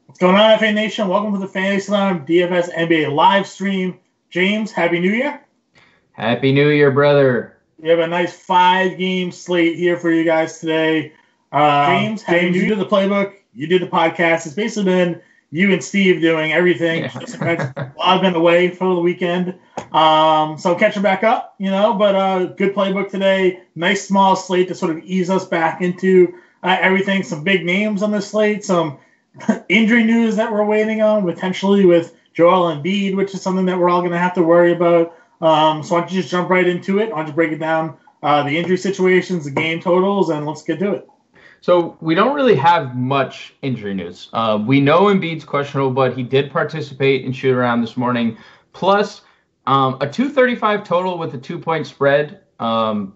What's going on, FA Nation? Welcome to the Fantasy Slam DFS NBA live stream. James, Happy New Year. Happy New Year, brother. We have a nice 5-game slate here for you guys today. James, you did the playbook. You did the podcast. It's basically been you and Steve doing everything. Yeah. I've been away for the weekend. So catching back up, but good playbook today. Nice small slate to sort of ease us back into everything. Some big names on this slate. Some injury news that we're waiting on, potentially with Joel Embiid, which is something that we're all going to have to worry about. So why don't you just jump right into it? Why don't you break it down, the injury situations, the game totals, and let's get to it. So we don't really have much injury news. We know Embiid's questionable, but he did participate in shoot-around this morning. Plus, a 235 total with a 2-point spread, and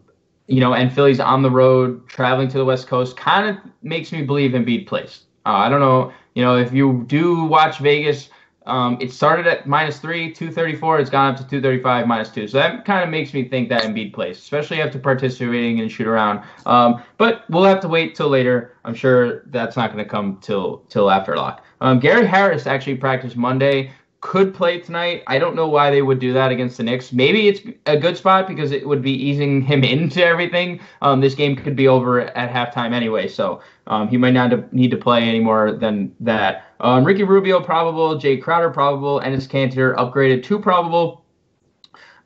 Philly's on the road, traveling to the West Coast, kind of makes me believe Embiid plays. I don't know, if you do watch Vegas, it started at -3, 234. It's gone up to 235, -2. So that kind of makes me think that Embiid plays, especially after participating in shoot around. But we'll have to wait till later. I'm sure that's not going to come till after lock. Gary Harris actually practiced Monday. Could play tonight. I don't know why they would do that against the Knicks. Maybe it's a good spot because it would be easing him into everything. This game could be over at halftime anyway, so he might not need to play any more than that. Ricky Rubio probable, Jay Crowder probable, Enes Kanter upgraded to probable,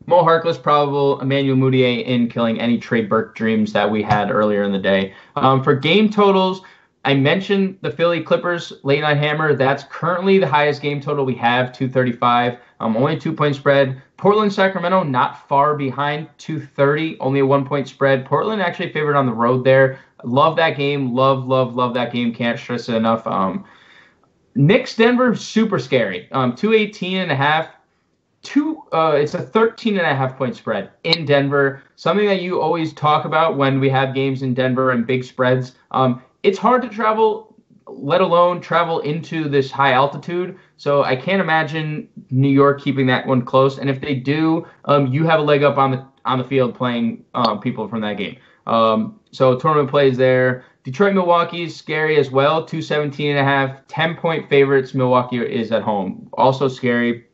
Mo Harkless probable, Emmanuel Mudiay in, killing any Trey Burke dreams that we had earlier in the day. For game totals, I mentioned the Philly Clippers late night hammer. That's currently the highest game total we have, 235. Only a 2-point spread. Portland, Sacramento, not far behind, 230. Only a 1-point spread. Portland actually favored on the road there. Love that game. Love that game. Can't stress it enough. Knicks, Denver, super scary. 218.5. It's a 13.5 point spread in Denver. Something that you always talk about when we have games in Denver and big spreads. It's hard to travel, let alone travel into this high altitude. So I can't imagine New York keeping that one close. And if they do, you have a leg up on the field playing people from that game. So tournament plays there. Detroit, Milwaukee is scary as well. 217.5, 10-point favorites. Milwaukee is at home. Also scary.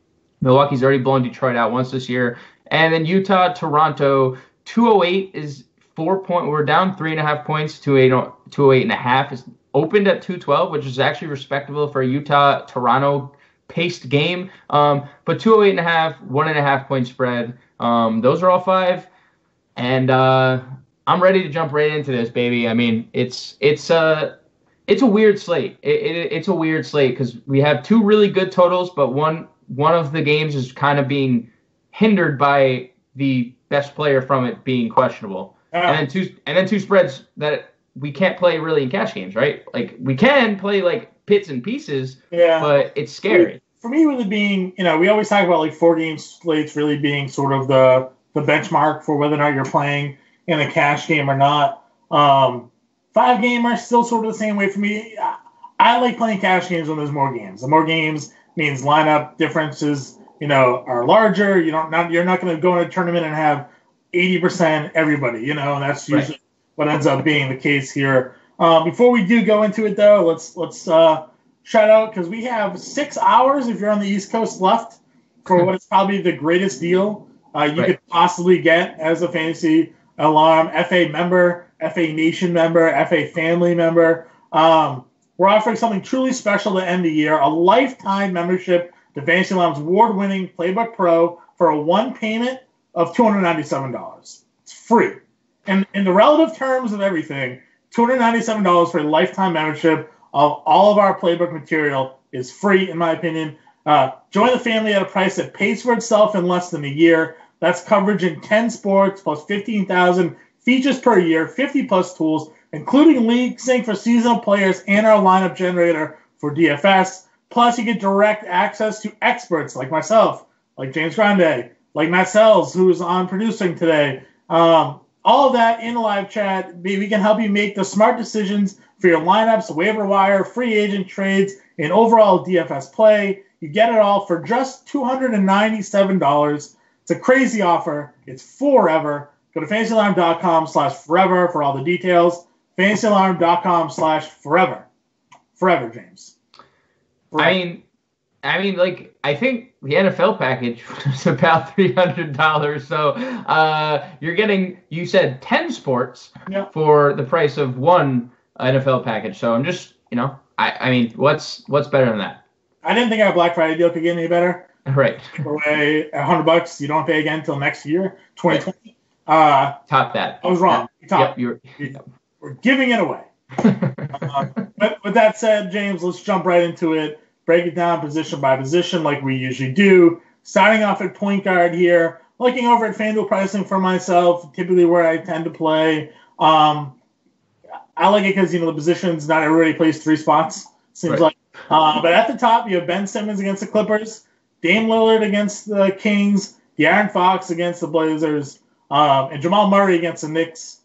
Milwaukee's already blown Detroit out once this year. And then Utah, Toronto, 208 is 4-point. We're down 3.5 points. 208.5 is opened at 212, which is actually respectable for a Utah-Toronto paced game. But 208.5, 1.5 point spread. Those are all 5. And I'm ready to jump right into this, baby. I mean, it's a weird slate. It's a weird slate because we have 2 really good totals, but one of the games is kind of being hindered by the best player from it being questionable. And then two spreads that we can't play really in cash games, right? Like we can play like bits and pieces, but it's scary. For me, with it being, we always talk about like 4-game slates really being sort of the benchmark for whether or not you're playing in a cash game or not. 5-game are still sort of the same way for me. I like playing cash games when there's more games. The more games means lineup differences, are larger. You're not going to go in a tournament and have 80% everybody, that's usually what ends up being the case here. Before we do go into it, though, let's shout out because we have 6 hours if you're on the East Coast left for what is probably the greatest deal you could possibly get as a Fantasy Alarm FA member, FA Nation member, FA family member. We're offering something truly special to end the year, a lifetime membership to Fantasy Alarm's award-winning Playbook Pro for a one payment of $297. It's free. And in the relative terms of everything, $297 for a lifetime membership of all of our Playbook material is free, in my opinion. Join the family at a price that pays for itself in less than a year. That's coverage in 10 sports plus 15,000 features per year, 50-plus tools, including League Sync for seasonal players and our lineup generator for DFS. Plus, you get direct access to experts like myself, like James Grande, like Matt Sells, who's on producing today. All of that in live chat. We can help you make the smart decisions for your lineups, waiver wire, free agent trades, and overall DFS play. You get it all for just $297. It's a crazy offer. It's forever. Go to fantasyalarm.com/forever for all the details. fantasyalarm.com/forever. Forever, James. Right. Like I think the NFL package was about $300. So you're getting, you said 10 sports Yeah. for the price of one NFL package. So I'm just, I mean, what's better than that? I didn't think our Black Friday deal could get any better. Right, Give away $100. You don't pay again until next year, right. 2020. Uh, Top that. I was wrong. Yep, Top. you're. We're giving it away. But with that said, James, let's jump right into it. Break it down position by position like we usually do. Starting off at point guard here. Looking over at FanDuel pricing for myself, typically where I tend to play. I like it because, the positions, not everybody plays three spots, seems Right. like. But at the top, you have Ben Simmons against the Clippers, Dame Lillard against the Kings, De'Aaron Fox against the Blazers, and Jamal Murray against the Knicks.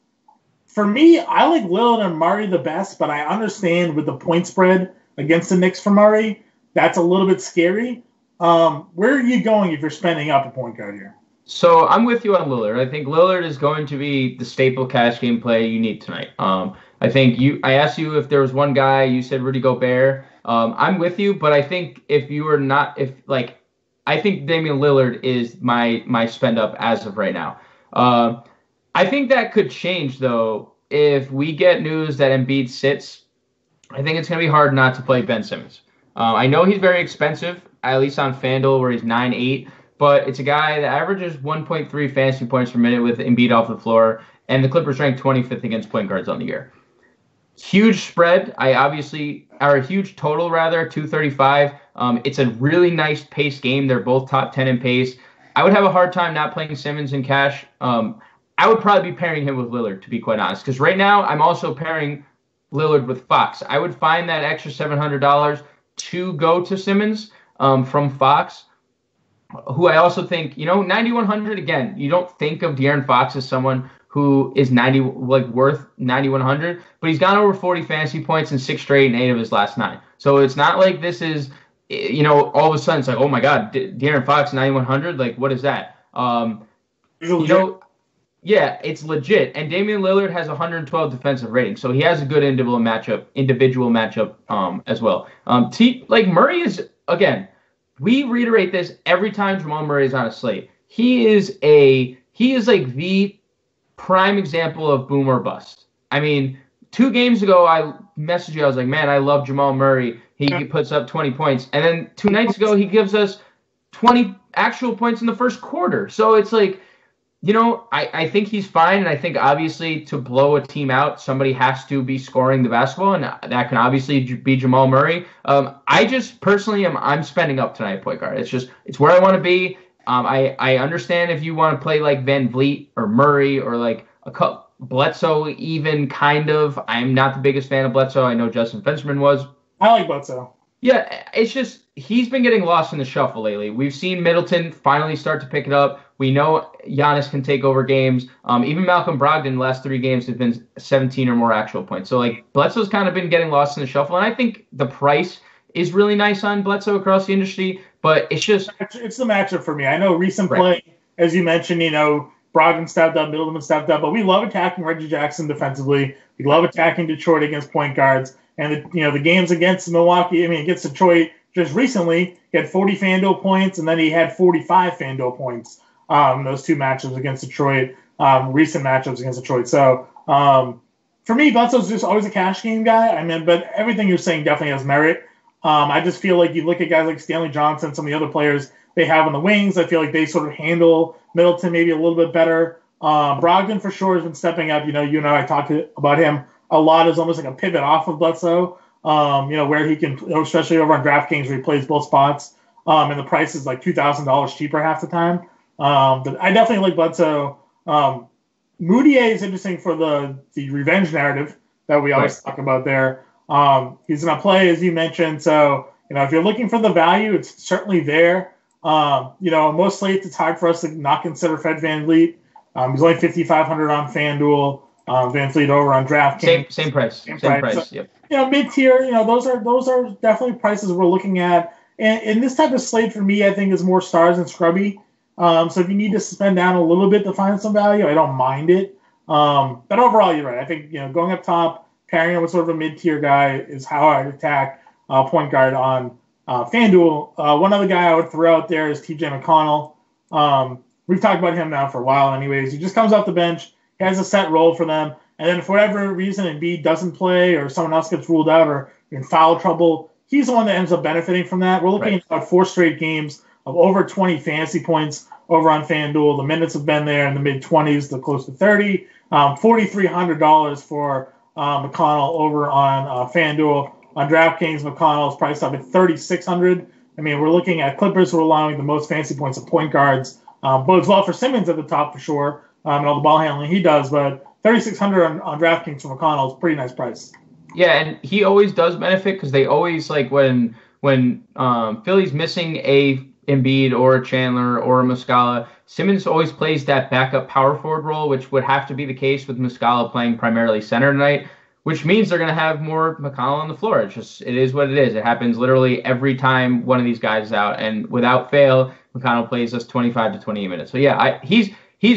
For me, I like Lillard and Murray the best, but I understand with the point spread against the Knicks for Murray, that's a little bit scary. Where are you going if you're spending up a point guard here? So I'm with you on Lillard. I think Lillard is going to be the staple cash game play you need tonight. I think I asked you if there was one guy, you said Rudy Gobert. I'm with you, but I think if you are not, I think Damian Lillard is my spend up as of right now. I think that could change though if we get news that Embiid sits. I think it's going to be hard not to play Ben Simmons. I know he's very expensive, at least on FanDuel where he's 9.8, but it's a guy that averages 1.3 fantasy points per minute with Embiid off the floor, and the Clippers rank 25th against point guards on the year. Huge spread. Or a huge total rather, 235. It's a really nice pace game. They're both top 10 in pace. I would have a hard time not playing Simmons in cash. I would probably be pairing him with Lillard, to be quite honest, because right now I'm also pairing Lillard with Fox. I would find that extra $700 to go to Simmons from Fox, who I also think, 9,100, again, you don't think of De'Aaron Fox as someone who is worth 9,100, but he's gone over 40 fantasy points in 6 straight and 8 of his last 9. So it's not like this is, all of a sudden it's like, oh my God, De'Aaron Fox 9,100, like what is that? Yeah, it's legit. And Damian Lillard has 112 defensive rating, so he has a good individual matchup as well. Murray is, again, we reiterate this every time Jamal Murray is on a slate. He is like the prime example of boom or bust. I mean, 2 games ago I messaged you. I was like, man, I love Jamal Murray. He puts up 20 points, and then 2 nights ago he gives us 20 actual points in the first quarter. So it's like, I think he's fine, and I think obviously to blow a team out, somebody has to be scoring the basketball, and that can obviously be Jamal Murray. I just personally I'm spending up tonight at point guard. It's where I want to be. I understand if you want to play like Van Vliet or Murray or like Bledsoe even kind of. I'm not the biggest fan of Bledsoe. I know Justin Fensterman was. I like Bledsoe. Yeah, it's just he's been getting lost in the shuffle lately. We've seen Middleton finally start to pick it up. We know Giannis can take over games. Even Malcolm Brogdon, the last 3 games have been 17 or more actual points. So Bledsoe's kind of been getting lost in the shuffle, and I think the price is really nice on Bledsoe across the industry. But it's the matchup for me. I know recent play, as you mentioned, Brogdon stepped up, Middleton stepped up, but we love attacking Reggie Jackson defensively. We love attacking Detroit against point guards. And the games against Milwaukee, against Detroit just recently, he had 40 FanDuel points, and then he had 45 FanDuel points. Those 2 matchups against Detroit, recent matchups against Detroit. So for me, Bledsoe's just always a cash game guy. But everything you're saying definitely has merit. I just feel like you look at guys like Stanley Johnson, some of the other players they have on the wings. I feel like they sort of handle Middleton maybe a little bit better. Brogdon for sure has been stepping up. You and I talked about him a lot as almost like a pivot off of Bledsoe, where he can, especially over on DraftKings where he plays both spots, and the price is like $2,000 cheaper half the time. But I definitely like Bledsoe. Moutier is interesting for the revenge narrative that we always talk about there. He's going to play, as you mentioned. So, if you're looking for the value, it's certainly there. Most slates, it's hard for us to not consider Fred VanVleet. He's only 5,500 on FanDuel. VanVleet over on DraftKings. Same price. So, yep. Mid-tier, those are definitely prices we're looking at. And this type of slate for me, I think, is more stars and scrubby. So if you need to spend down a little bit to find some value, I don't mind it. But overall, you're right. I think, going up top, pairing him with sort of a mid-tier guy is how I'd attack point guard on FanDuel, one other guy I would throw out there is TJ McConnell. We've talked about him now for a while anyways. He just comes off the bench. He has a set role for them. And then for whatever reason Embiid doesn't play or someone else gets ruled out or in foul trouble, he's the one that ends up benefiting from that. We're looking at about 4 straight games of over 20 fantasy points over on FanDuel. The minutes have been there in the mid-20s to close to 30. $4,300 for McConnell over on FanDuel. On DraftKings, McConnell is priced up at $3,600. I mean, we're looking at Clippers who are allowing the most fantasy points of point guards. Bodes well for Simmons at the top for sure, and all the ball handling he does. But $3,600 on DraftKings for McConnell is a pretty nice price. Yeah, and he always does benefit because they always like when Philly's missing a Embiid or a Chandler or a Muscala, Simmons always plays that backup power forward role, which would have to be the case with Muscala playing primarily center tonight, which means they're going to have more McConnell on the floor. It is what it is. It happens literally every time one of these guys is out, and without fail, McConnell plays us 25 to 28 minutes. So yeah, he's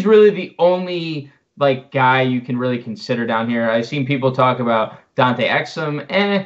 really the only like guy you can really consider down here. I've seen people talk about Dante Exum.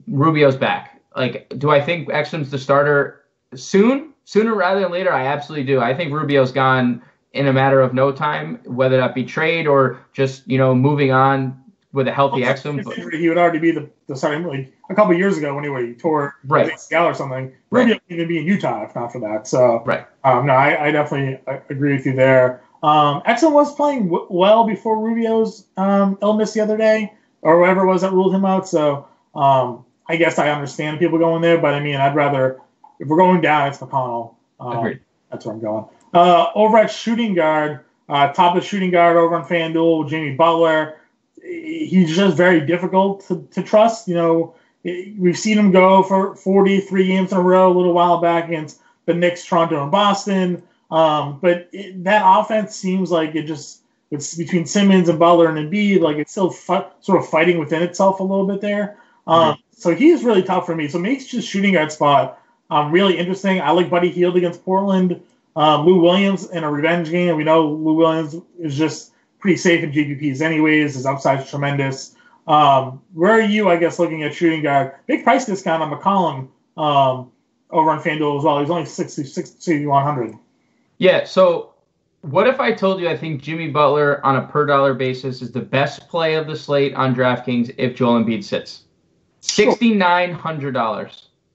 Rubio's back. Like, do I think Exum's the starter sooner rather than later? I absolutely do. I think Rubio's gone in a matter of no time, whether that be trade or just moving on with a healthy Exum. He would already be the starting like a couple of years ago anyway. He tore ACL or something. Rubio would even be in Utah if not for that. So no, I definitely agree with you there. Exum was playing well before Rubio's illness the other day, or whatever it was that ruled him out. So I guess I understand people going there, but I mean, I'd rather, if we're going down, it's McConnell. Agreed. That's where I'm going. Over at shooting guard, top of shooting guard over on FanDuel, Jimmy Butler. He's just very difficult to trust. We've seen him go for 43 games in a row a little while back against the Knicks, Toronto, and Boston. But that offense seems like it's between Simmons and Butler and Embiid, like it's still sort of fighting within itself a little bit there. So he's really tough for me. So makes just shooting guard spot really interesting. I like Buddy Hield against Portland. Lou Williams in a revenge game. We know Lou Williams is just pretty safe in GPPs anyways. His upside is tremendous. Where are you, I guess, looking at shooting guard? Big price discount on McCollum over on FanDuel as well. He's only 6,100. Yeah, so what if I told you I think Jimmy Butler on a per dollar basis is the best play of the slate on DraftKings if Joel Embiid sits? $6,900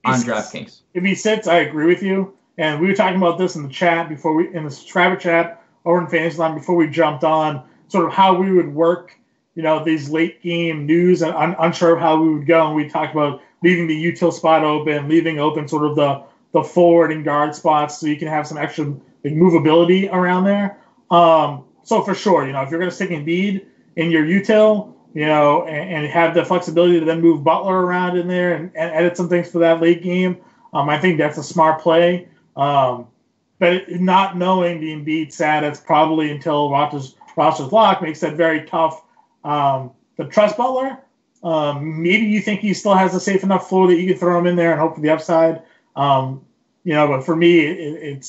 on DraftKings. If he sits, I agree with you. And we were talking about this in the chat in the subscriber chat over in Fantasy Line before we jumped on, sort of how we would work, these late game news, and unsure of how we would go. And we talked about leaving the util spot open, leaving open sort of the forward and guard spots so you can have some extra movability around there. So for sure, if you're going to stick Embiid in your util, and have the flexibility to then move Butler around in there and edit some things for that late game, I think that's a smart play. But not knowing the Embiid status probably until roster's locked makes that very tough to trust Butler. Maybe you think he still has a safe enough floor that you can throw him in there and hope for the upside. But for me,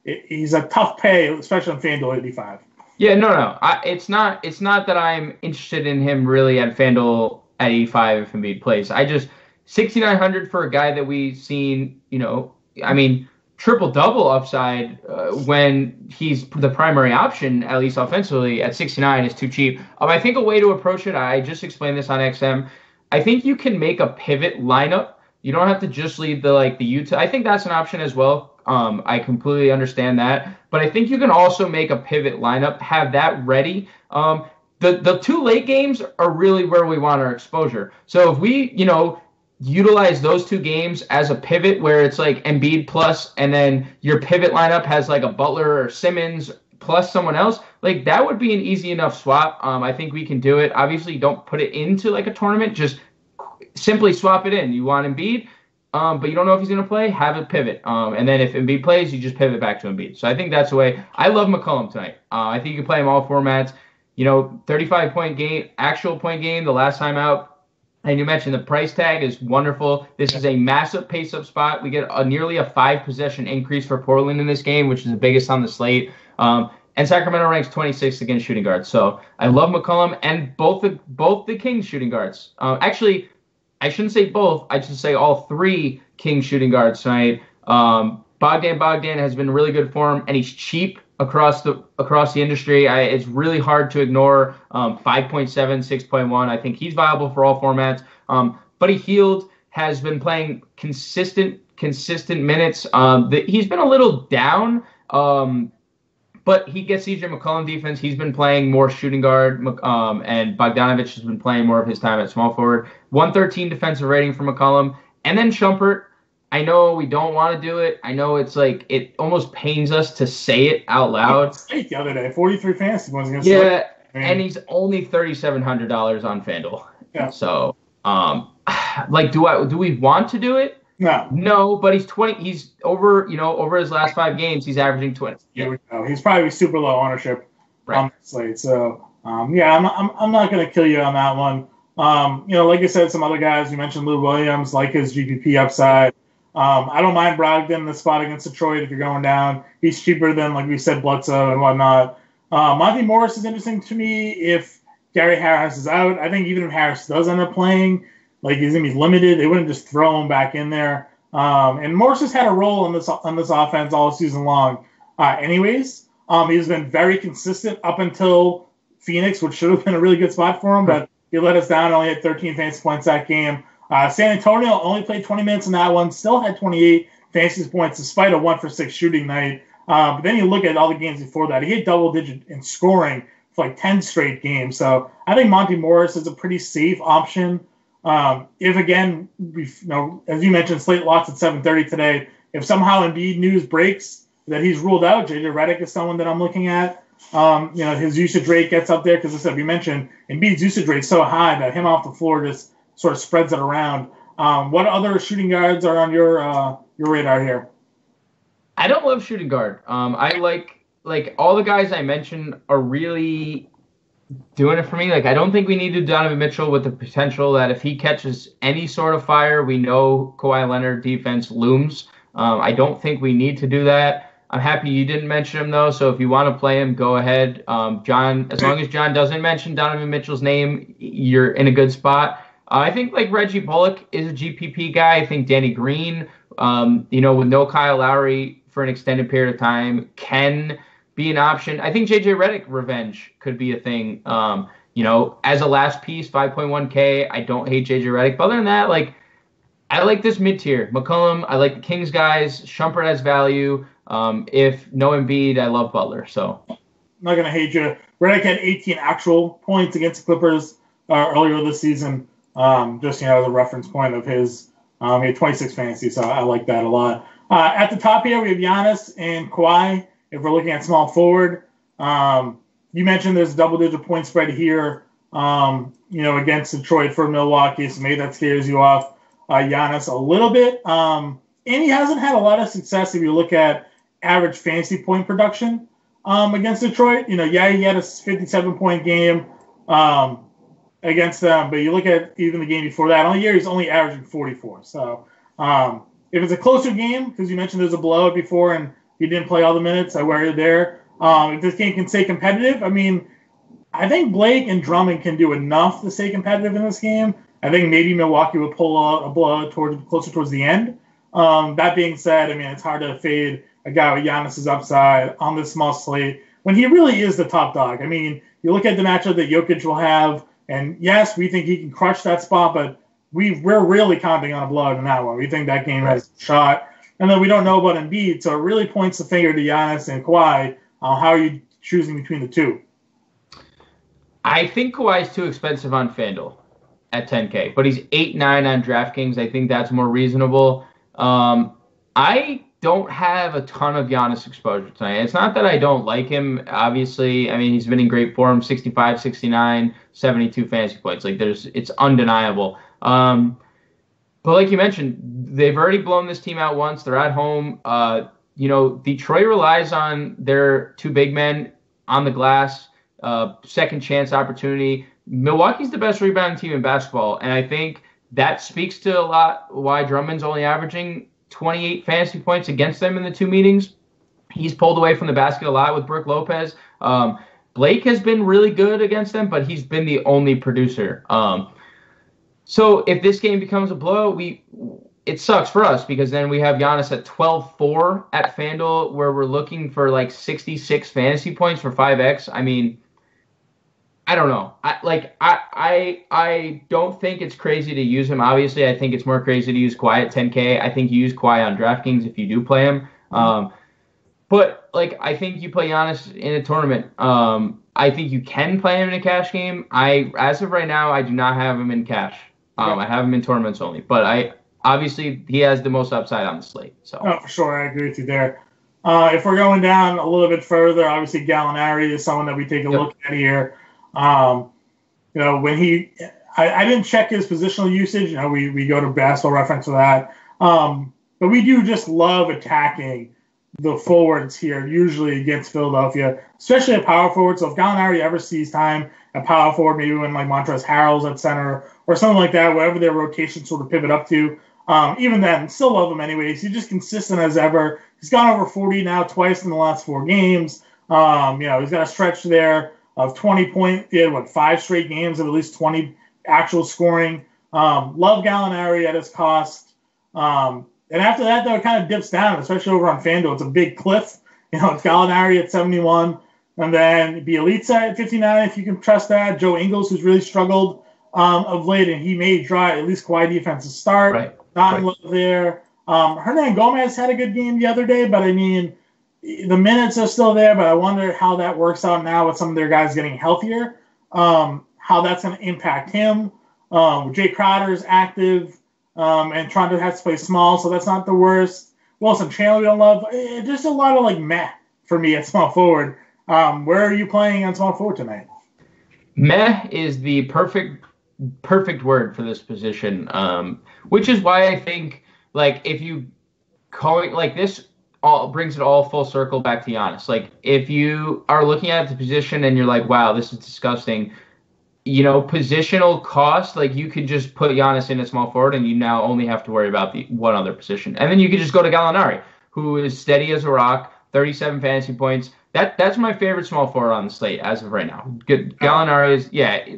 he's a tough pay, especially on FanDuel 85. Yeah, no. It's not that I'm interested in him really at FanDuel at 85 if Embiid plays. I just $6,900 for a guy that we've seen, triple-double upside when he's the primary option, at least offensively, at 69 is too cheap. I think a way to approach it, I just explained this on XM, I think you can make a pivot lineup. You don't have to just leave the Utah. I think that's an option as well. I completely understand that. But I think you can also make a pivot lineup, have that ready. The 2 late games are really where we want our exposure. So if we, utilize those 2 games as a pivot where it's like Embiid plus, and then your pivot lineup has like a Butler or Simmons plus someone else, like that would be an easy enough swap. I think we can do it. Obviously, don't put it into like a tournament. Just simply swap it in. You want Embiid, but you don't know if he's going to play, have a pivot. And then if Embiid plays, you just pivot back to Embiid. So I think that's the way. I love McCollum tonight. I think you can play him all formats. 35-point game, actual point game the last time out. And you mentioned the price tag is wonderful. This is a massive pace-up spot. We get nearly a 5-possession increase for Portland in this game, which is the biggest on the slate. And Sacramento ranks 26th against shooting guards. So I love McCollum and both the Kings shooting guards. Actually, I shouldn't say both. I should say all 3 King shooting guards tonight. Bogdan has been really good for him, and he's cheap across the industry. It's really hard to ignore 5.7, 6.1. I think he's viable for all formats. Buddy Hield has been playing consistent minutes. He's been a little down, but he gets CJ McCollum defense. He's been playing more shooting guard, and Bogdanovich has been playing more of his time at small forward. 113 defensive rating for McCollum. And then Shumpert. I know we don't want to do it. I know it's like it almost pains us to say it out loud. The other day, 43 fantasy points against. Yeah, and he's only $3,700 on FanDuel. Yeah. So, do we want to do it? No, but he's 20. He's over his last 5 games, he's averaging 20. Here we go. He's probably super low ownership on the slate. So, I'm not going to kill you on that one. Like I said, some other guys, you mentioned Lou Williams, like his GPP upside. I don't mind Brogdon in the spot against Detroit if you're going down. He's cheaper than, like we said, Bledsoe and whatnot. Monty Morris is interesting to me if Gary Harris is out. I think even if Harris does end up playing, he's going to be limited. They wouldn't just throw him back in there. And Morris has had a role in this offense all season long. Anyways, he's been very consistent up until Phoenix, which should have been a really good spot for him, but he let us down, only had 13 fantasy points that game. San Antonio only played 20 minutes in that one, still had 28 fantasy points despite a 1-for-6 shooting night. But then you look at all the games before that. He hit double-digit in scoring for 10 straight games. So I think Monty Morris is a pretty safe option. If, again, as you mentioned, slate locks at 7:30 today. If somehow Embiid news breaks that he's ruled out, JJ Redick is someone that I'm looking at. His usage rate gets up there because, as I said, we mentioned Embiid's usage rate so high that him off the floor just sort of spreads it around. What other shooting guards are on your radar here? I don't love shooting guard. I like all the guys I mentioned are really doing it for me. I don't think we need to Donovan Mitchell with the potential that if he catches any sort of fire, we know Kawhi Leonard defense looms. I don't think we need to do that. I'm happy you didn't mention him, though, so if you want to play him, go ahead. John, as long as John doesn't mention Donovan Mitchell's name, you're in a good spot. I think Reggie Bullock is a GPP guy. I think Danny Green, with no Kyle Lowry for an extended period of time, can be an option. I think JJ Redick revenge could be a thing. As a last piece, 5.1K, I don't hate JJ Redick. But other than that, I like this mid-tier. McCollum, I like the Kings guys. Shumpert has value. If no Embiid, I love Butler. So I'm not going to hate you. Redick had 18 actual points against the Clippers earlier this season. As a reference point of his, he had 26 fantasy, so I like that a lot. At the top here, we have Giannis and Kawhi. If we're looking at small forward, you mentioned there's a double-digit point spread here, against Detroit for Milwaukee, so maybe that scares you off Giannis a little bit. And he hasn't had a lot of success if you look at average fantasy point production against Detroit. He had a 57-point game. Against them, but you look at even the game before that, all year he's only averaging 44. So if it's a closer game, because you mentioned there's a blowout before and he didn't play all the minutes, I worry there. If this game can stay competitive, I think Blake and Drummond can do enough to stay competitive in this game. I think maybe Milwaukee would pull out a blowout closer towards the end. That being said, it's hard to fade a guy with Giannis's upside on this small slate when he really is the top dog. You look at the matchup that Jokic will have. And yes, we think he can crush that spot, but we're really counting on a blowout in that one. We think that game has a shot. And then we don't know about Embiid, so it really points the finger to Giannis and Kawhi. How are you choosing between the two? I think Kawhi is too expensive on FanDuel at 10K, but he's 8-9 on DraftKings. I think that's more reasonable. I don't have a ton of Giannis exposure tonight. It's not that I don't like him. Obviously, he's been in great form, 65, 69, 72 fantasy points. It's undeniable. But like you mentioned, they've already blown this team out once. They're at home. Detroit relies on their 2 big men on the glass, second chance opportunity. Milwaukee's the best rebounding team in basketball, and I think that speaks to a lot why Drummond's only averaging 28 fantasy points against them in the 2 meetings. He's pulled away from the basket a lot with Brook Lopez. Blake has been really good against them, but he's been the only producer. So if this game becomes a blow, it sucks for us because then we have Giannis at 12-4 at FanDuel where we're looking for like 66 fantasy points for 5x. I mean, I don't know. I don't think it's crazy to use him. Obviously, I think it's more crazy to use Kawhi at 10K. I think you use Kawhi on DraftKings if you do play him. But like I think you play Giannis in a tournament. I think you can play him in a cash game. As of right now, I do not have him in cash. I have him in tournaments only. But obviously he has the most upside on the slate. So for sure, I agree with you there. If we're going down a little bit further, obviously Gallinari is someone that we take a look at here. When I didn't check his positional usage. We go to Basketball Reference for that. But we do just love attacking the forwards here, usually against Philadelphia, especially at power forward. So if Gallinari ever sees time at power forward, maybe when like Montrezl Harrell's at center or something like that, whatever their rotation sort of pivot up to, even then, still love him anyways. He's just consistent as ever. He's gone over 40 now twice in the last 4 games. He's got a stretch there of 20 points. He had, 5 straight games of at least 20 actual scoring. Love Gallinari at his cost. And after that, though, it kind of dips down, especially over on FanDuel. It's a big cliff. It's Gallinari at 71, and then Bielitsa at 59, if you can trust that. Joe Ingles, who's really struggled of late, and he may draw at least Kawhi defense to start. Right. Not in love there. Hernan Gomez had a good game the other day, but I mean, the minutes are still there, but I wonder how that works out now with some of their guys getting healthier, how that's going to impact him. Jay Crowder's active. And Toronto has to play small, so that's not the worst. Wilson Chandler we don't love. Just a lot of meh for me at small forward. Where are you playing on small forward tonight? Meh is the perfect word for this position, which is why I think if you call it like this, all brings it all full circle back to Giannis. If you are looking at the position and you're like, wow, this is disgusting. Positional cost, you could just put Giannis in a small forward and you now only have to worry about the one other position. And then you could just go to Gallinari, who is steady as a rock, 37 fantasy points. That's my favorite small forward on the slate as of right now. Gallinari is,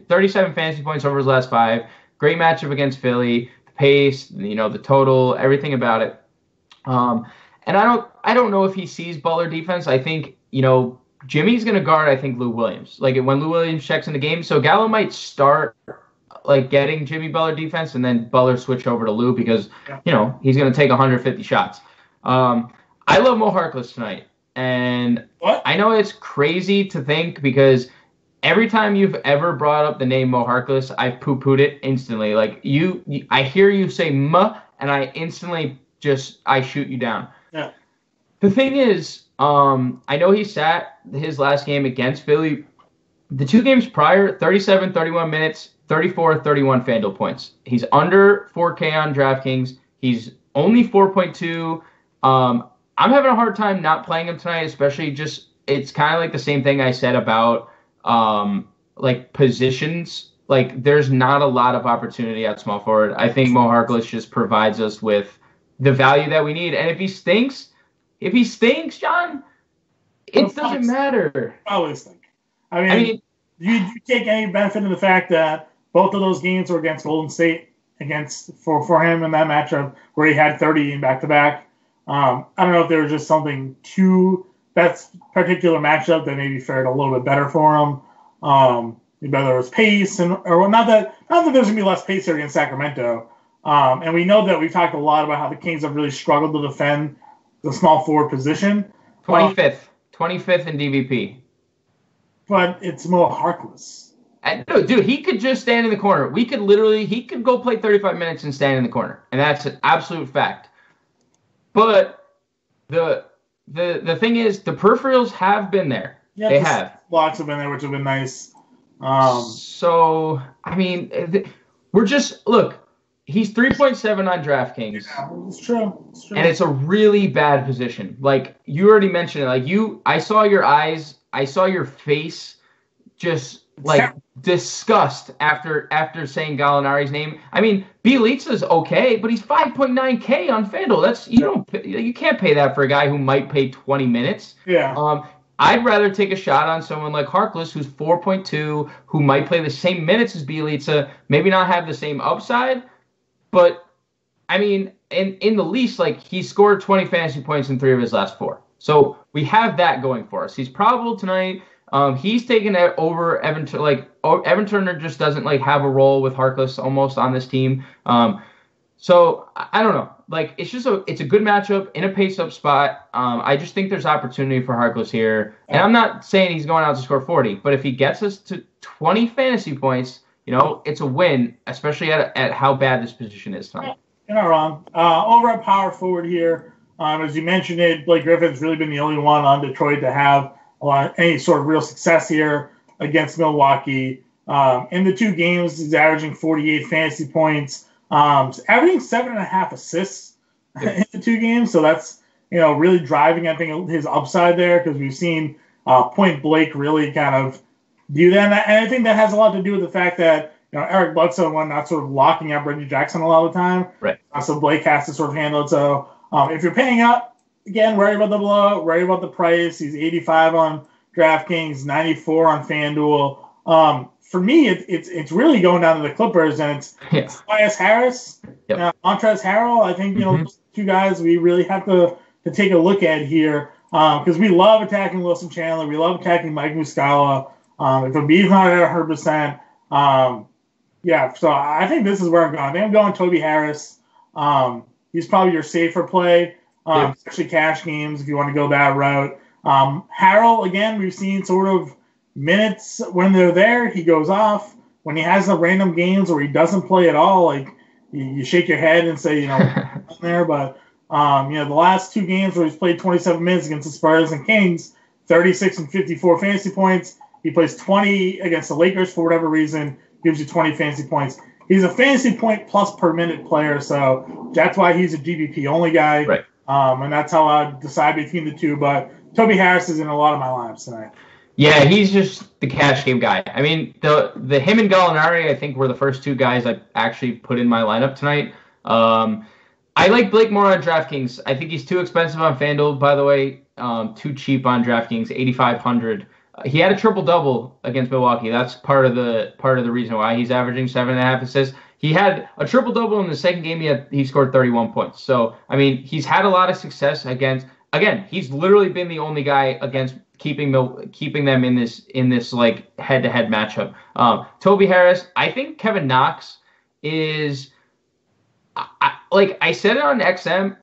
37 fantasy points over his last 5. Great matchup against Philly. The pace, the total, everything about it. And I don't know if he sees Butler defense. I think, Jimmy's going to guard, I think, Lou Williams. When Lou Williams checks in the game. So Gallo might start, getting Jimmy Butler defense and then Butler switch over to Lou because, he's going to take 150 shots. I love Mo Harkless tonight. And what? I know it's crazy to think because every time you've ever brought up the name Mo Harkless, I've poo-pooed it instantly. I hear you say "muh" and I instantly I shoot you down. Yeah. The thing is, I know he sat his last game against Philly. The 2 games prior, 37, 31 minutes, 34, 31 FanDuel points. He's under 4K on DraftKings. He's only 4.2. I'm having a hard time not playing him tonight, especially it's kind of like the same thing I said about positions. There's not a lot of opportunity at small forward. I think Mo Harkless just provides us with the value that we need. And if he stinks, John, it doesn't matter. I always think. I mean, you take any benefit in the fact that both of those games were against Golden State for him in that matchup where he had 30 in back-to-back. I don't know if there was just something to that particular matchup that maybe fared a little bit better for him. Whether it was pace or not that there's going to be less pace here against Sacramento. And we know that we've talked a lot about how the Kings have really struggled to defend the small forward position. 25th in DVP. But it's Mo Harkless. Dude, he could just stand in the corner. He could go play 35 minutes and stand in the corner. And that's an absolute fact. But the thing is, the peripherals have been there. Yeah, they have. Blocks have been there, which have been nice. Look, he's 3.7 on DraftKings. Yeah, it's true. And it's a really bad position. You already mentioned it. I saw your eyes, I saw your face just disgust after saying Gallinari's name. I mean, Bielitsa's okay, but he's 5.9K on FanDuel. You can't pay that for a guy who might play 20 minutes. Yeah. I'd rather take a shot on someone like Harkless, who's 4.2, who might play the same minutes as Bielitsa, maybe not have the same upside. But, I mean, in the least, like, he scored 20 fantasy points in 3 of his last 4. So we have that going for us. He's probable tonight. He's taken it over Evan. Evan Turner just doesn't like have a role with Harkless almost on this team. So I don't know. Like, it's a good matchup in a pace-up spot. I just think there's opportunity for Harkless here. And I'm not saying he's going out to score 40, but if he gets us to 20 fantasy points, it's a win, especially at how bad this position is tonight. You're not wrong. Over at power forward here, as you mentioned it, Blake Griffin's really been the only one on Detroit to have any sort of real success here against Milwaukee. In the 2 games, he's averaging 48 fantasy points. Averaging 7.5 assists in the 2 games, so that's really driving, I think, his upside there, because we've seen Point Blake really kind of do that, and I think that has a lot to do with the fact that Eric Bledsoe and whatnot sort of locking up Reggie Jackson a lot of the time, right? So Blake has to sort of handle it. So if you're paying up, again, worry about the blowout, worry about the price. He's 85 on DraftKings, 94 on FanDuel. For me, it's really going down to the Clippers, and it's Tobias Harris, Montrezl Harrell. I think those 2 guys we really have to take a look at here, because we love attacking Wilson Chandler, we love attacking Mike Muscala. If Embiid's not at 100%, so I think this is where I'm going. I think I'm going Toby Harris. He's probably your safer play, especially cash games if you want to go that route. Harrell, again, we've seen sort of minutes when they're there, he goes off. When he has the random games where he doesn't play at all, like you shake your head and say, there. But the last 2 games where he's played 27 minutes against the Spurs and Kings, 36 and 54 fantasy points. He plays 20 against the Lakers for whatever reason, gives you 20 fantasy points. He's a fantasy point plus per minute player, so that's why he's a GBP only guy. Right. And that's how I decide between the 2. But Toby Harris is in a lot of my lineups tonight. Yeah, he's just the cash game guy. I mean, the him and Gallinari, I think, were the first 2 guys I actually put in my lineup tonight. I like Blake more on DraftKings. I think he's too expensive on FanDuel, by the way. Too cheap on DraftKings, 8,500. He had a triple-double against Milwaukee. That's part of the reason why he's averaging 7.5 assists. He had a triple-double in the second game. He scored 31 points. So, I mean, he's had a lot of success against. Again, he's literally been the only guy against keeping them in this like head-to-head matchup. Toby Harris, I think Kevin Knox is. Like I said it on XM.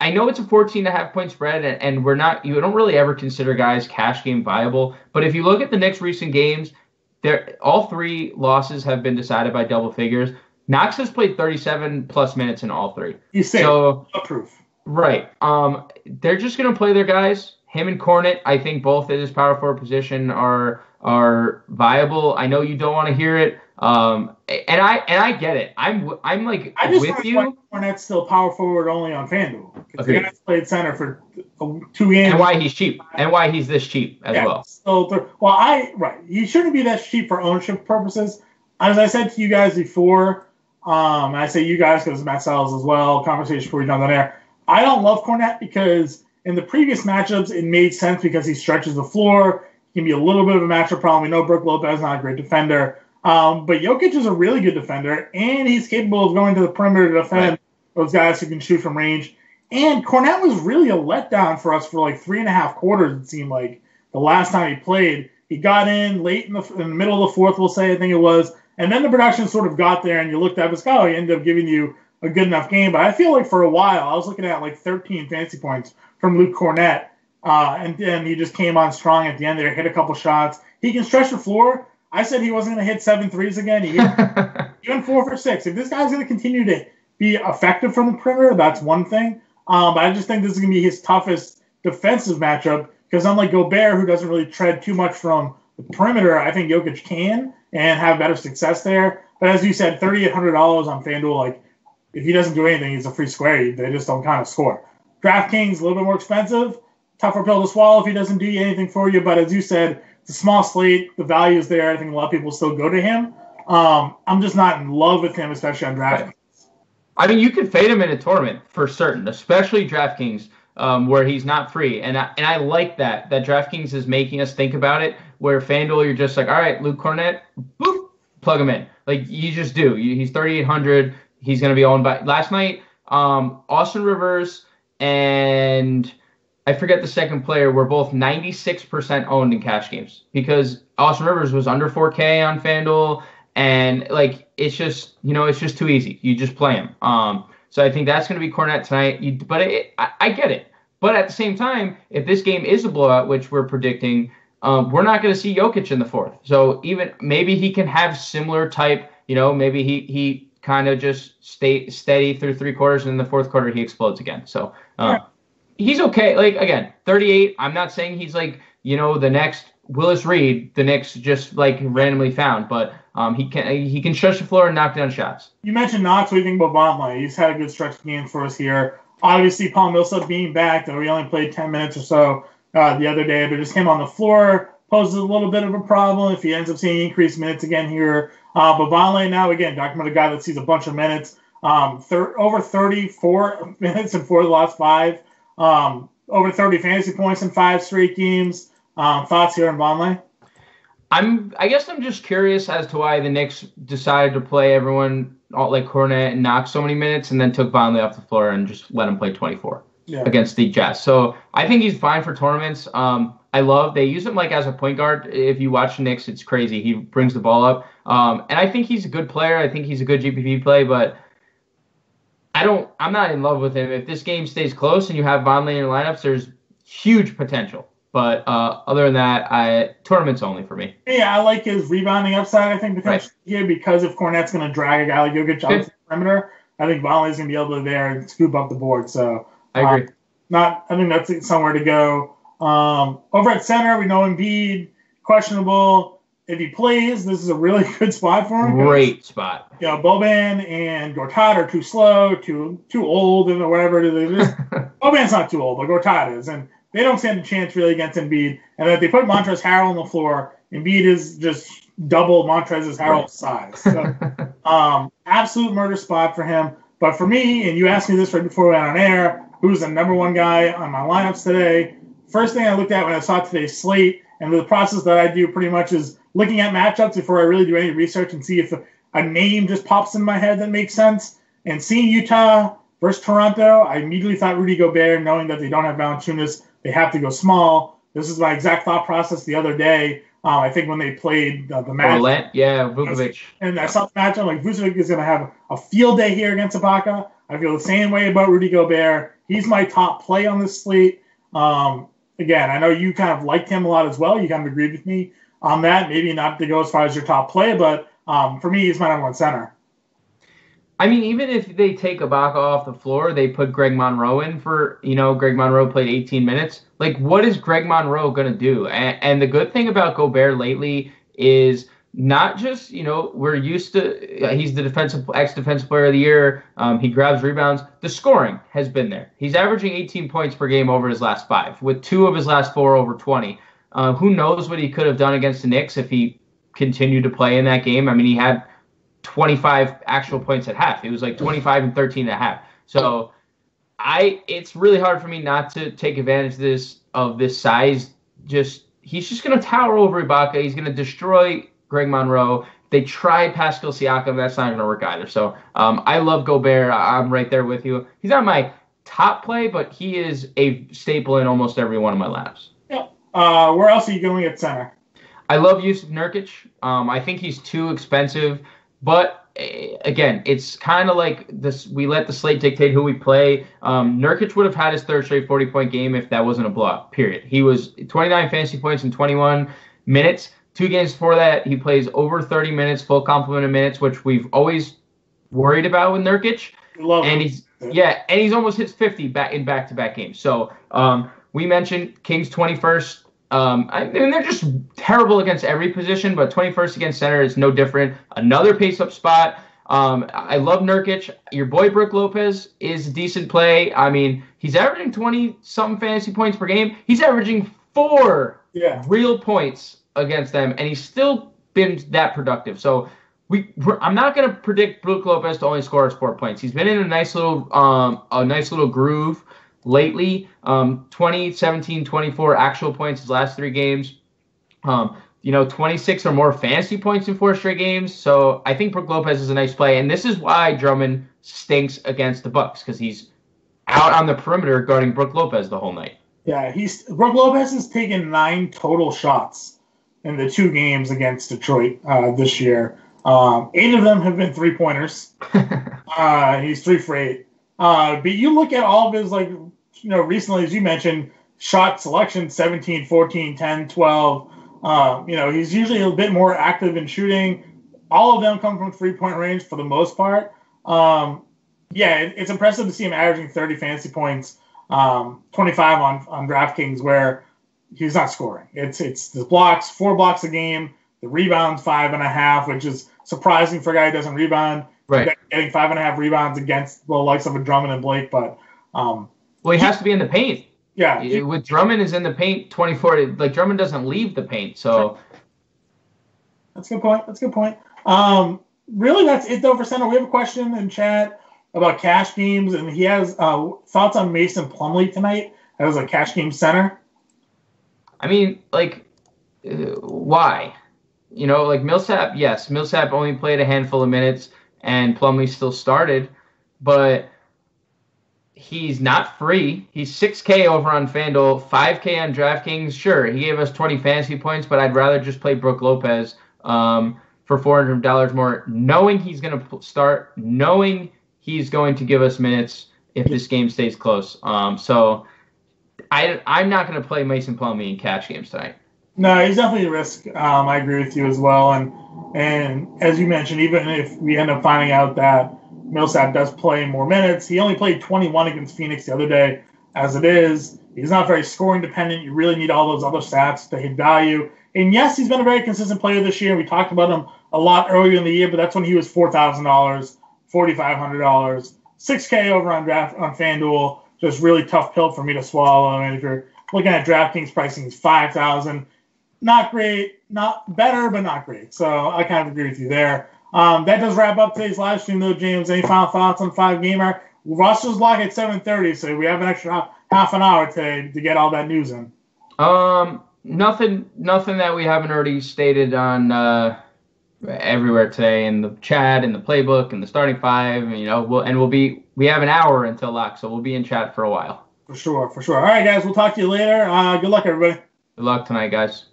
I know it's a 14.5 point spread, and you don't really ever consider guys cash game viable. But if you look at the Knicks' recent games, all 3 losses have been decided by double figures. Knox has played 37 plus minutes in all 3. You say so, proof. Right. They're just going to play their guys. Him and Cornet, I think both at his power forward position are viable. I know you don't want to hear it. And I get it. I'm like I just with you. Cornet's still power forward only on FanDuel. Because the guy's played center for 2 games. And why he's cheap. And why he's this cheap as well. He shouldn't be that cheap for ownership purposes. As I said to you guys before, and I say you guys because Matt Sells as well, conversation before we jump on air. I don't love Cornet because in the previous matchups it made sense because he stretches the floor. He can be a little bit of a matchup problem. We know Brook Lopez is not a great defender. But Jokic is a really good defender, and he's capable of going to the perimeter to defend those guys who can shoot from range. And Cornet was really a letdown for us for like 3.5 quarters, it seemed like, the last time he played. He got in late in the middle of the 4th, we'll say, I think it was. And then the production sort of got there, and you looked up and said, he ended up giving you a good enough game. But I feel like for a while, I was looking at like 13 fantasy points from Luke Cornet. And then he just came on strong at the end there, hit a couple shots. He can stretch the floor. I said he wasn't going to hit 7 threes again. He went 4 for 6. If this guy's going to continue to be effective from the perimeter, that's one thing. But I just think this is going to be his toughest defensive matchup because unlike Gobert, who doesn't really tread too much from the perimeter, I think Jokic can and have better success there. But as you said, $3,800 on FanDuel, like if he doesn't do anything, he's a free square. They just don't kind of score. DraftKings, a little bit more expensive. Tougher pill to swallow if he doesn't do anything for you. But as you said, it's a small slate. The value is there. I think a lot of people still go to him. I'm just not in love with him, especially on DraftKings. I mean, you could fade him in a tournament for certain, especially DraftKings, where he's not free. And I like that DraftKings is making us think about it, where FanDuel, you're just like, all right, Luke Cornet, boop, plug him in. Like, you just do. He's 3,800. He's going to be owned by – last night, Austin Rivers and I forget the second player were both 96% owned in cash games because Austin Rivers was under 4K on FanDuel, and like it's just it's just too easy. You just play him. So I think that's going to be Cornette tonight. But I get it. But at the same time, if this game is a blowout, which we're predicting, we're not going to see Jokic in the fourth. So even maybe he can have similar type. Maybe he kind of just stay steady through three quarters, and in the fourth quarter he explodes again. So. He's okay. Like, again, 38. I'm not saying he's like, the next Willis Reed, the next just like randomly found, but he can stretch the floor and knock down shots. You mentioned Knox. What do you think about Vonleh? He's had a good stretch of games for us here. Obviously, Paul Millsap being back, though he only played 10 minutes or so the other day, but just came on the floor, poses a little bit of a problem if he ends up seeing increased minutes again here. But Vonleh now, again, talking about a guy that sees a bunch of minutes, over 34 minutes in 4 of the last 5. Over 30 fantasy points in 5 straight games. Thoughts here on Vonleh? I guess I'm just curious as to why the Knicks decided to play everyone like Cornette and Knox so many minutes and then took Vonleh off the floor and just let him play 24 against the Jazz. So I think he's fine for tournaments. They use him like as a point guard. If you watch the Knicks, it's crazy. He brings the ball up. And I think he's a good player. I think he's a good GPP play, but I'm not in love with him. If this game stays close and you have Vonleh in your lineups, there's huge potential. But other than that, tournaments only for me. Yeah, I like his rebounding upside, I think, potentially here because if Cornette's going to drag a guy like Jokic out the perimeter, I think Vonleh's going to be able to there and scoop up the board. So I agree. I think that's somewhere to go. Over at center, we know Embiid, questionable. If he plays, this is a really good spot for him. Great spot. Boban and Gortat are too slow, too old, and whatever it is. Boban's not too old, but Gortat is, and they don't stand a chance really against Embiid. And if they put Montrezl Harrell on the floor, Embiid is just double Montrezl Harrell's size. So, absolute murder spot for him. But for me, and you asked me this right before we went on air, who's the number one guy on my lineups today? First thing I looked at when I saw today's slate, and the process that I do pretty much is looking at matchups before I really do any research and see if a name just pops in my head that makes sense. And seeing Utah versus Toronto, I immediately thought Rudy Gobert, knowing that they don't have Valanciunas, they have to go small. This is my exact thought process the other day. I think when they played the match. Vukovic. And I saw the match, I'm like, Vukovic is going to have a field day here against Ibaka. I feel the same way about Rudy Gobert. He's my top play on this slate. Again, I know you kind of liked him a lot as well. You kind of agreed with me on that. Maybe not to go as far as your top play, but for me, he's my number one center. I mean, even if they take Ibaka off the floor, they put Greg Monroe in for, Greg Monroe played 18 minutes. Like, what is Greg Monroe going to do? And the good thing about Gobert lately is not just, we're used to, he's the ex-defensive player of the year. He grabs rebounds. The scoring has been there. He's averaging 18 points per game over his last 5, with 2 of his last 4 over 20. Who knows what he could have done against the Knicks if he continued to play in that game. I mean, he had 25 actual points at half. It was like 25 and 13 at half. So it's really hard for me not to take advantage of this size. He's just going to tower over Ibaka. He's going to destroy Greg Monroe. They tried Pascal Siakam. That's not going to work either. So I love Gobert. I'm right there with you. He's not my top play, but he is a staple in almost every one of my lineups. Yeah. Where else are you going at center? I love Jusuf Nurkic. I think he's too expensive. But again, it's kind of like this. We let the slate dictate who we play. Nurkic would have had his third straight 40-point game if that wasn't a blowout, period. He was 29 fantasy points in 21 minutes. 2 games before that, he plays over 30 minutes, full complement of minutes, which we've always worried about with Nurkic. And he's almost hit 50 in back-to-back games. So we mentioned Kings 21st. They're just terrible against every position, but 21st against center is no different. Another pace-up spot. I love Nurkic. Your boy Brook Lopez is a decent play. I mean, he's averaging 20-something fantasy points per game. He's averaging 4 real points against them, and he's still been that productive. So I'm not going to predict Brook Lopez to only score us 4 points. He's been in a nice little groove lately. 20, 17, 24 actual points his last 3 games. 26 or more fantasy points in 4 straight games. So I think Brook Lopez is a nice play. And this is why Drummond stinks against the Bucks, because he's out on the perimeter guarding Brook Lopez the whole night. Yeah, Brook Lopez has taken 9 total shots in the 2 games against Detroit this year. 8 of them have been 3-pointers. He's 3 for 8. But you look at all of his, recently, as you mentioned, shot selection, 17, 14, 10, 12. He's usually a bit more active in shooting. All of them come from 3-point range for the most part. It's impressive to see him averaging 30 fantasy points, 25 on DraftKings, where he's not scoring. It's the blocks, 4 blocks a game, the rebounds 5.5, which is surprising for a guy who doesn't rebound. Right. Getting 5.5 rebounds against the likes of a Drummond and Blake, but he has to be in the paint. Yeah. With Drummond is in the paint 24. Drummond doesn't leave the paint, so. That's a good point. Really, that's it, though, for center. We have a question in chat about cash games, and he has thoughts on Mason Plumlee tonight as a cash game center. I mean, why? Millsap, yes. Millsap only played a handful of minutes, and Plumlee still started, but he's not free. He's $6K over on FanDuel, $5K on DraftKings. Sure, he gave us 20 fantasy points, but I'd rather just play Brook Lopez for $400 more, knowing he's going to start, knowing he's going to give us minutes if this game stays close. So I'm not going to play Mason Plumlee in cash games tonight. No, he's definitely a risk. I agree with you as well. And as you mentioned, even if we end up finding out that Millsap does play more minutes, he only played 21 against Phoenix the other day. As it is, he's not very scoring dependent. You really need all those other stats to hit value. And yes, he's been a very consistent player this year. We talked about him a lot earlier in the year, but that's when he was $4,000, $4,500, $6K over on FanDuel. Just really tough pill for me to swallow. And if you're looking at DraftKings pricing, it's $5,000. Not great, not better, but not great. So I kind of agree with you there. That does wrap up today's live stream, though, James. Any final thoughts on 5-gamer? Roster's block at 7:30, so we have an extra half an hour today to get all that news in. Nothing that we haven't already stated on everywhere today in the chat, in the playbook, in the starting 5. We have an hour until lock, so we'll be in chat for a while. For sure. All right, guys, we'll talk to you later. Good luck, everybody. Good luck tonight, guys.